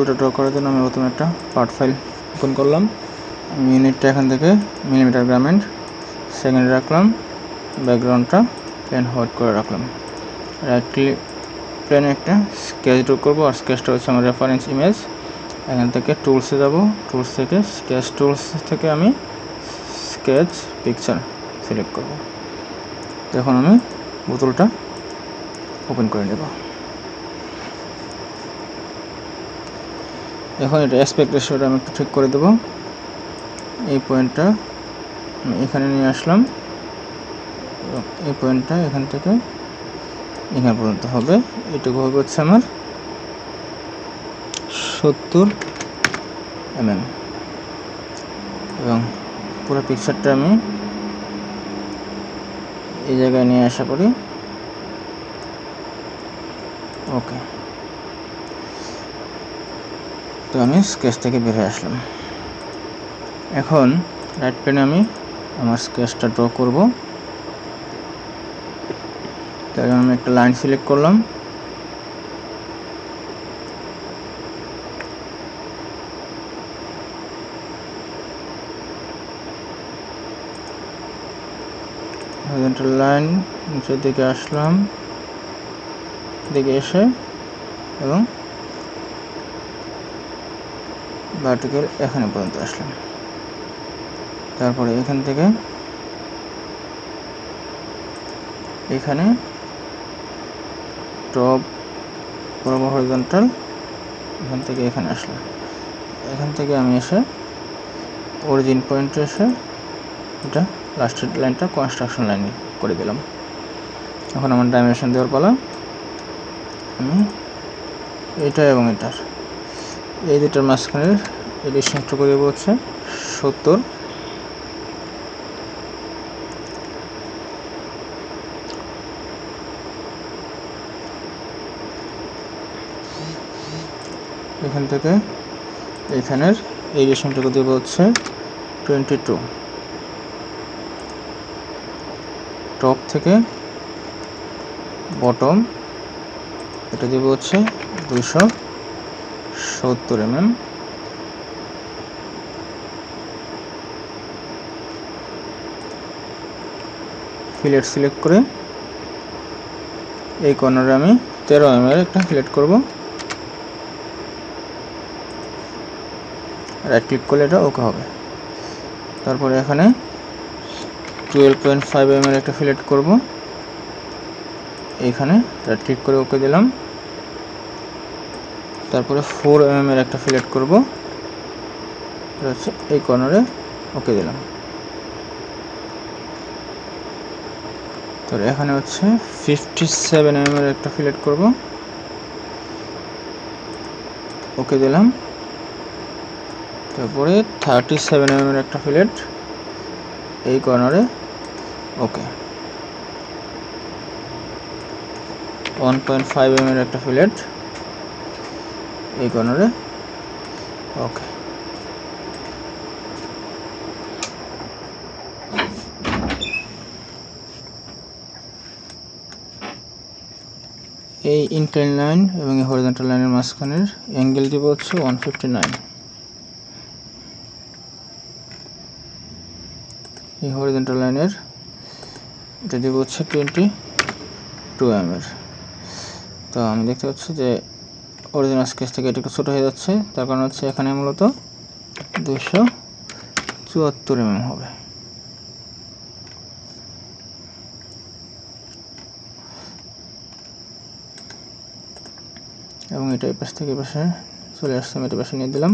ওটা ড্র করার জন্য আমি প্রথমে একটা পার্ট ফাইল ওপেন করলাম। আমি ইউনিটটা এখান থেকে মিলিমিটার গ্রামেন্ট সেকেন্ডে রাখলাম, ব্যাকগ্রাউন্ডটা প্লেন হোয়াইট করে রাখলাম। রাইট ক্লিক প্লেনে একটা স্কেচ ড্র করবো, আর স্কেচটা হচ্ছে আমার রেফারেন্স ইমেজ। এখান থেকে টুলসে যাব, টুলস থেকে স্কেচ টুলস থেকে আমি স্কেচ পিকচার সিলেক্ট করব। এখন আমি বোতলটা ওপেন করে নেব। এখন এটা অ্যাসপেক্ট রেশিওটা আমি একটু ঠিক করে দেব। এই পয়েন্টটা আমি এখানে নিয়ে আসলাম এবং এই পয়েন্টটা এখান থেকে এখানে পর্যন্ত হবে। এটুকু হবে হচ্ছে আমার 70 mm এবং পুরো পিকচারটা আমি এই জায়গায় নিয়ে আসা করি। ওকে, তো আমি স্কেচ থেকে বের হয়ে আসলাম। এখন রাইট প্লেনে আমি আমার স্কেচটা ড্র করব। তার জন্য আমি একটা লাইন সিলেক্ট করলাম, হরিজন্টাল লাইন নিচের দিকে আসলাম, দিকে এসে এবং ভার্টিক্যাল এখানে পর্যন্ত আসলাম। তারপরে এখান থেকে এখানে টপ বরাবর হরিজন্টাল, এখান থেকে এখানে আসলাম। এখান থেকে আমি এসে অরিজিন পয়েন্টে এসে এটা লাস্টের লাইনটা কনস্ট্রাকশন লাইন করে দিলাম। এখন আমার ডাইমেনশন দেওয়ার পালা। আমি এটা এবং এটার এই দুটার মাঝখানের এই ডিস্টেন্সটা করে দেবো হচ্ছে 70। এখান থেকে এখানের এই ডিস্টেন্সটা দেবো হচ্ছে 22। টপ থেকে বটম এটা দেবো হচ্ছে 270 mm। ফিলেট সিলেক্ট করে এই কর্নারে আমি 13 mm এর একটা ফিলেট করব। রাইট ক্লিক করলে এটা ওকে হবে। তারপরে এখানে 12.5 mm এর একটা ফিলেট করব। এইখানে রাইট ক্লিক করে ওকে দিলাম। তারপরে 4 mm এর একটা ফিলেট করব, এটা হচ্ছে এই কর্নারে ওকে দিলাম। তো এখানে হচ্ছে 57 mm এর একটা ফিলেট করব, ওকে দিলাম। তারপরে 37 mm এর একটা ফিলেট এই কর্নারে ওকে। 1.5 mm এর একটা ফিলেট এই কর্নারে ওকে। এই ইনক্লাইন লাইন এবং এই হরিজন্টাল লাইনের মাঝখানের অ্যাঙ্গেল দিব হচ্ছে 159। এই হরিজন্টাল লাইনের এটা দিব হচ্ছে 22 mm এর। তো আমি দেখতে পাচ্ছি যে অরিজিনাল স্কেচ থেকে এটা একটু ছোটো হয়ে যাচ্ছে, তার কারণ হচ্ছে এখানে মূলত 274 mm হবে। এবং এটা এই পাশ থেকে এই পাশে চলে আসছে, আমি এটা পাশে নিয়ে দিলাম।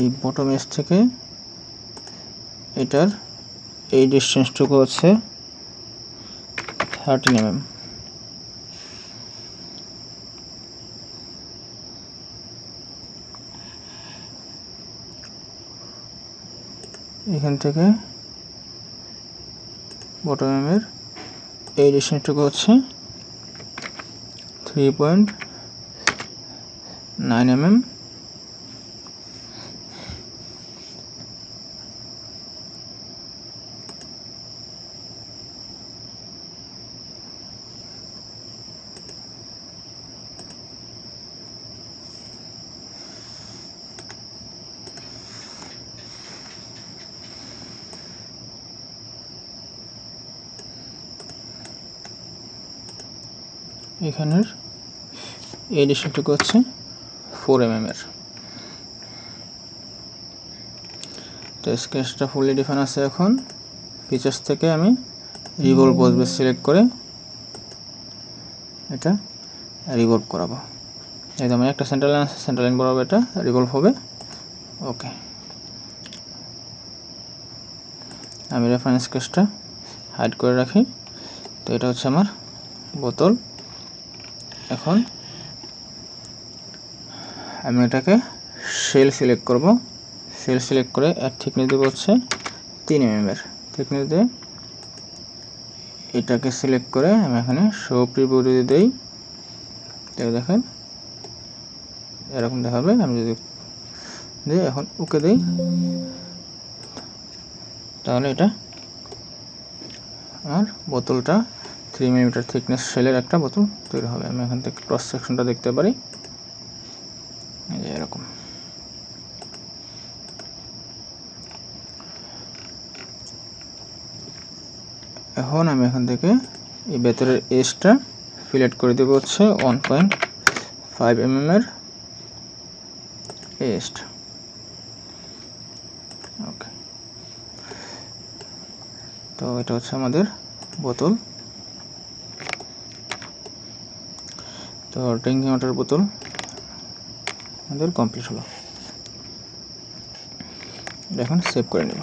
এই বটম এজ থেকে এটার এই ডিস্টেন্সটুকু হচ্ছে 13 mm। এখান থেকে বটম এর এই ডিস্টেন্সটুকু হচ্ছে 3.9 mm, এখানের এই ডিস্টেন্সটুকু হচ্ছে 4 mm এর। তো স্কেচটা ফুললি ডিফাইন আছে। এখন ফিচার্স থেকে আমি রিভলভ বসবে সিলেক্ট করে এটা রিভলভ করাবো। এই যেমন একটা সেন্টার লাইন আছে, সেন্টার লাইন বরাবর এটা রিভলভ হবে। ওকে, আমি রেফারেন্স স্কেচটা হাইড করে রাখি। তো এটা হচ্ছে আমার বোতল। এখন আমি এটাকে শেল সিলেক্ট করব। শেল সিলেক্ট করে এর থিকনেস দেবো হচ্ছে 3 mm এর। থিকনেস দিয়ে এটাকে সিলেক্ট করে আমি এখানে শো প্রিভিউ যদি দেই, তাহলে দেখেন এরকম দেখাবে। আমি যদি দিই এখন ওকে দিই, তাহলে এটা আমার বোতলটা 3 mm থিকনেস শেলের একটা বোতল তৈরি হবে। আমি এখান থেকে ক্রস সেকশনটা দেখতে পারি, এই যে এরকম। এখন আমি এখান থেকে এই ভেতরের এজটা ফিলেট করে দেবো হচ্ছে 1.5 mm এর এজ। ওকে, তো এটা হচ্ছে আমাদের বোতল। তো ড্রিঙ্কিং ওয়াটার বোতল আমাদের কমপ্লিট হলো। এখন সেভ করে নেব।